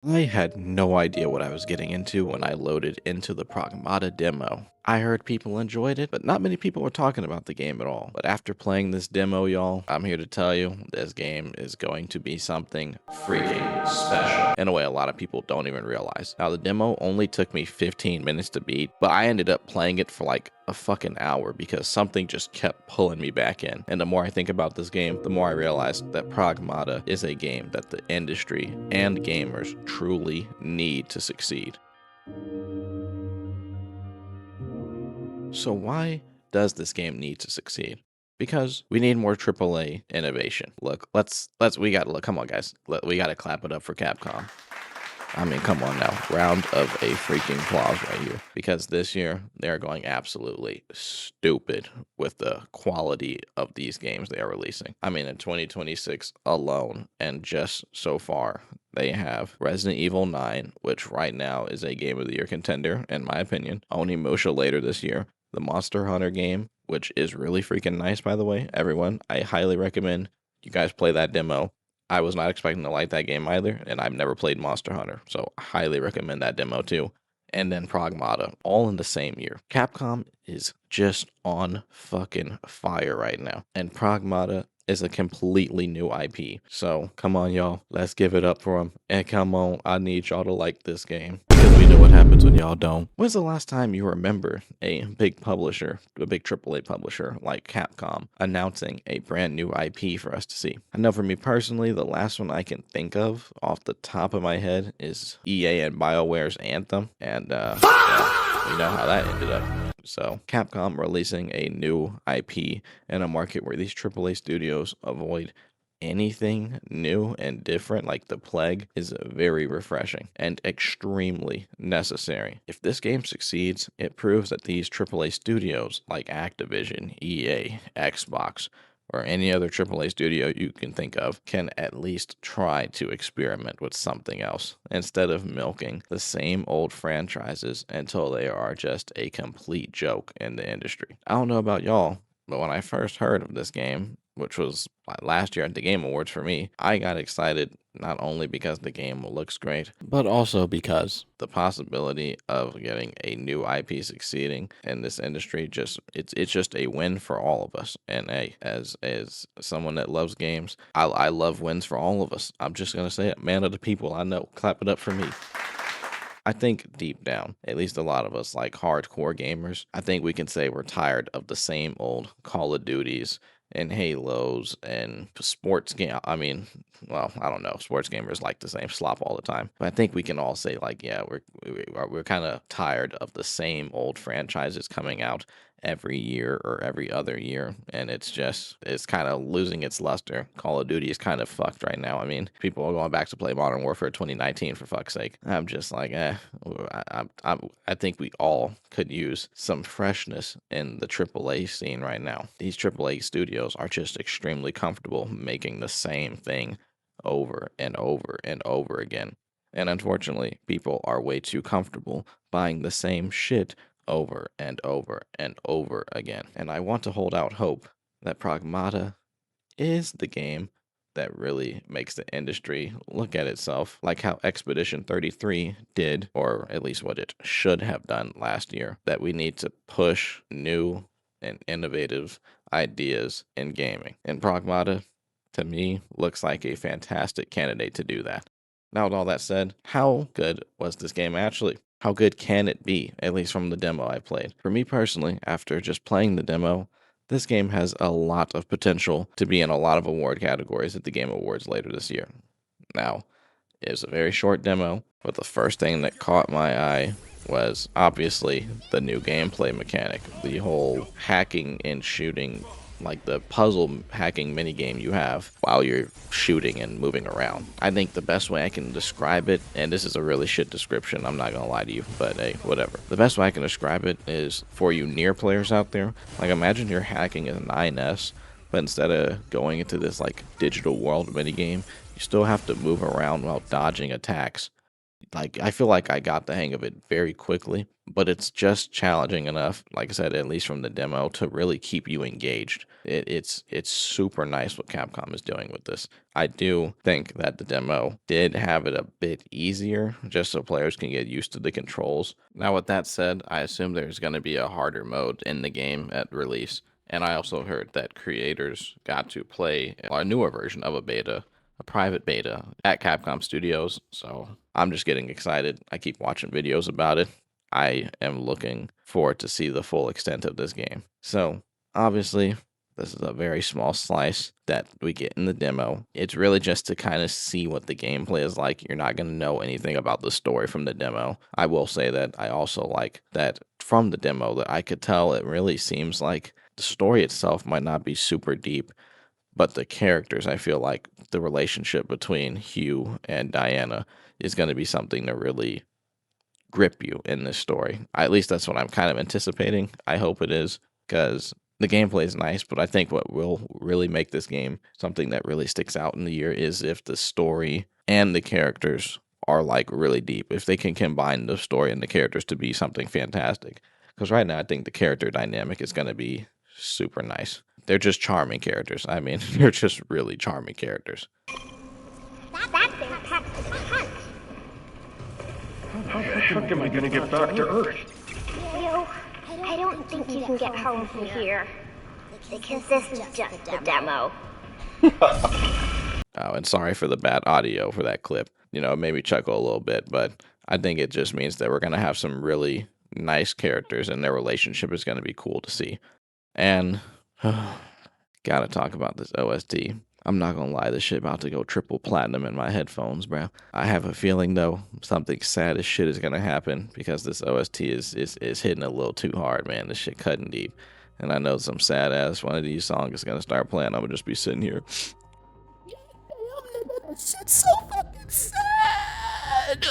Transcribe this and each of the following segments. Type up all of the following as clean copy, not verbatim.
I had no idea what I was getting into when I loaded into the Pragmata demo. I heard people enjoyed it, but not many people were talking about the game at all. But after playing this demo, y'all, I'm here to tell you this game is going to be something freaking special in a way a lot of people don't even realize. Now, the demo only took me 15 minutes to beat, but I ended up playing it for like a fucking hour because something just kept pulling me back in. And the more I think about this game, the more I realize that Pragmata is a game that the industry and gamers truly need to succeed. So why does this game need to succeed? Because we need more AAA innovation. Look, we gotta look. Come on, guys. We gotta clap it up for Capcom. I mean, come on now. Round of a freaking applause right here. Because this year, they're going absolutely stupid with the quality of these games they are releasing. I mean, in 2026 alone, and just so far, they have Resident Evil 9, which right now is a Game of the Year contender, in my opinion. Onimusha later this year. The Monster Hunter game, which is really freaking nice, by the way. Everyone, I highly recommend you guys play that demo. I was not expecting to like that game either, and I've never played Monster Hunter, so I highly recommend that demo too. And then Pragmata, all in the same year. Capcom is just on fucking fire right now, and Pragmata is a completely new IP. So come on, y'all, let's give it up for them. And come on, I need y'all to like this game because we know what happens when y'all don't. When's the last time you remember a big publisher, a big AAA publisher like Capcom, announcing a brand new IP for us to see? I know for me personally, the last one I can think of off the top of my head is EA and BioWare's Anthem, and we know how that ended up. So, Capcom releasing a new IP in a market where these AAA studios avoid anything new and different like the plague is very refreshing and extremely necessary. If this game succeeds, it proves that these AAA studios like Activision, EA, Xbox, or any other AAA studio you can think of can at least try to experiment with something else instead of milking the same old franchises until they are just a complete joke in the industry. I don't know about y'all, but when I first heard of this game, which was last year at the Game Awards for me, I got excited not only because the game looks great, but also because the possibility of getting a new IP succeeding in this industry it's just a win for all of us. And hey, as someone that loves games, I love wins for all of us. I'm just gonna say it, man of the people. I know, clap it up for me. I think deep down, at least a lot of us, like hardcore gamers, I think we can say we're tired of the same old Call of Duties and Halos and sports game. I mean, well, I don't know. Sports gamers like the same slop all the time, but I think we can all say like, yeah, we're kind of tired of the same old franchises coming out every year or every other year, and it's kind of losing its luster. Call of Duty is kind of fucked right now. I mean, people are going back to play Modern Warfare 2019 for fuck's sake. I'm just like, I think we all could use some freshness in the AAA scene right now. These AAA studios are just extremely comfortable making the same thing over and over and over again. And unfortunately, people are way too comfortable buying the same shit over and over and over again. And I want to hold out hope that Pragmata is the game that really makes the industry look at itself like how Expedition 33 did, or at least what it should have done last year, that we need to push new and innovative ideas in gaming. And Pragmata, to me, looks like a fantastic candidate to do that. Now, with all that said, how good was this game actually? How good can it be, at least from the demo I played? For me personally, after just playing the demo, this game has a lot of potential to be in a lot of award categories at the Game Awards later this year. Now, it was a very short demo, but the first thing that caught my eye was obviously the new gameplay mechanic, the whole hacking and shooting, like the puzzle hacking minigame you have while you're shooting and moving around. I think the best way I can describe it, and this is a really shit description, I'm not gonna lie to you, but hey, whatever. The best way I can describe it is for you near players out there, like imagine you're hacking a 9S, but instead of going into this like digital world minigame, you still have to move around while dodging attacks. like I feel like I got the hang of it very quickly, but it's just challenging enough, like I said, at least from the demo, to really keep you engaged. It's super nice what Capcom is doing with this. I do think that the demo did have it a bit easier, just so players can get used to the controls. Now, with that said, I assume there's going to be a harder mode in the game at release. And I also heard that creators got to play a newer version of a private beta at Capcom Studios. So I'm just getting excited. I keep watching videos about it. I am looking forward to see the full extent of this game. So obviously, this is a very small slice that we get in the demo. It's really just to kind of see what the gameplay is like. You're not going to know anything about the story from the demo. I will say that I also like that from the demo that I could tell it really seems like the story itself might not be super deep, but the characters, I feel like the relationship between Hugh and Diana is going to be something to really grip you in this story. At least that's what I'm kind of anticipating. I hope it is, because the gameplay is nice, but I think what will really make this game something that really sticks out in the year is if the story and the characters are like really deep. If they can combine the story and the characters to be something fantastic. Because right now I think the character dynamic is going to be super nice. They're just charming characters. I mean, they're just really charming characters. That thing packed a punch. How the heck am I gonna get back to Earth? Yo, I don't think you can get home from here. Because this is just a demo. Oh, and sorry for the bad audio for that clip. You know, it made me chuckle a little bit, but I think it just means that we're going to have some really nice characters and their relationship is going to be cool to see. And gotta talk about this OST. I'm not gonna lie, this shit about to go triple platinum in my headphones, bro. I have a feeling though something sad as shit is gonna happen because this OST is hitting a little too hard, man. This shit cutting deep. And I know some sad ass one of these songs is gonna start playing. I'm gonna just be sitting here. That shit's so fucking sad.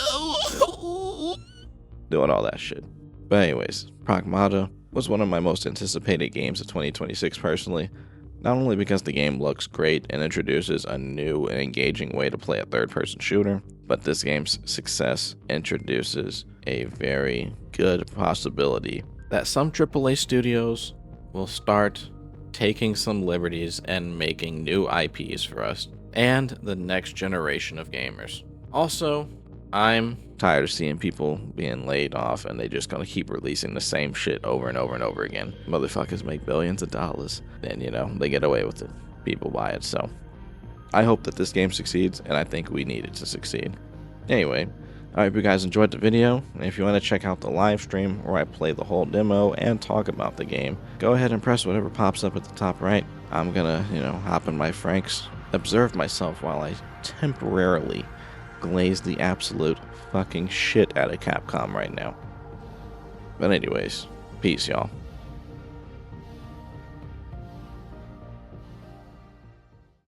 Doing all that shit. But anyways, Pragmata was one of my most anticipated games of 2026 personally. Not only because the game looks great and introduces a new and engaging way to play a third-person shooter, but this game's success introduces a very good possibility that some AAA studios will start taking some liberties and making new IPs for us and the next generation of gamers. Also, I'm tired of seeing people being laid off and they just gonna keep releasing the same shit over and over and over again. Motherfuckers make billions of dollars and, you know, they get away with it. People buy it, so I hope that this game succeeds, and I think we need it to succeed. Anyway, I hope you guys enjoyed the video, and if you want to check out the live stream where I play the whole demo and talk about the game, go ahead and press whatever pops up at the top right. I'm gonna, hop in my Franks, observe myself while I temporarily glaze the absolute fucking shit out of Capcom right now. But anyways, peace, y'all.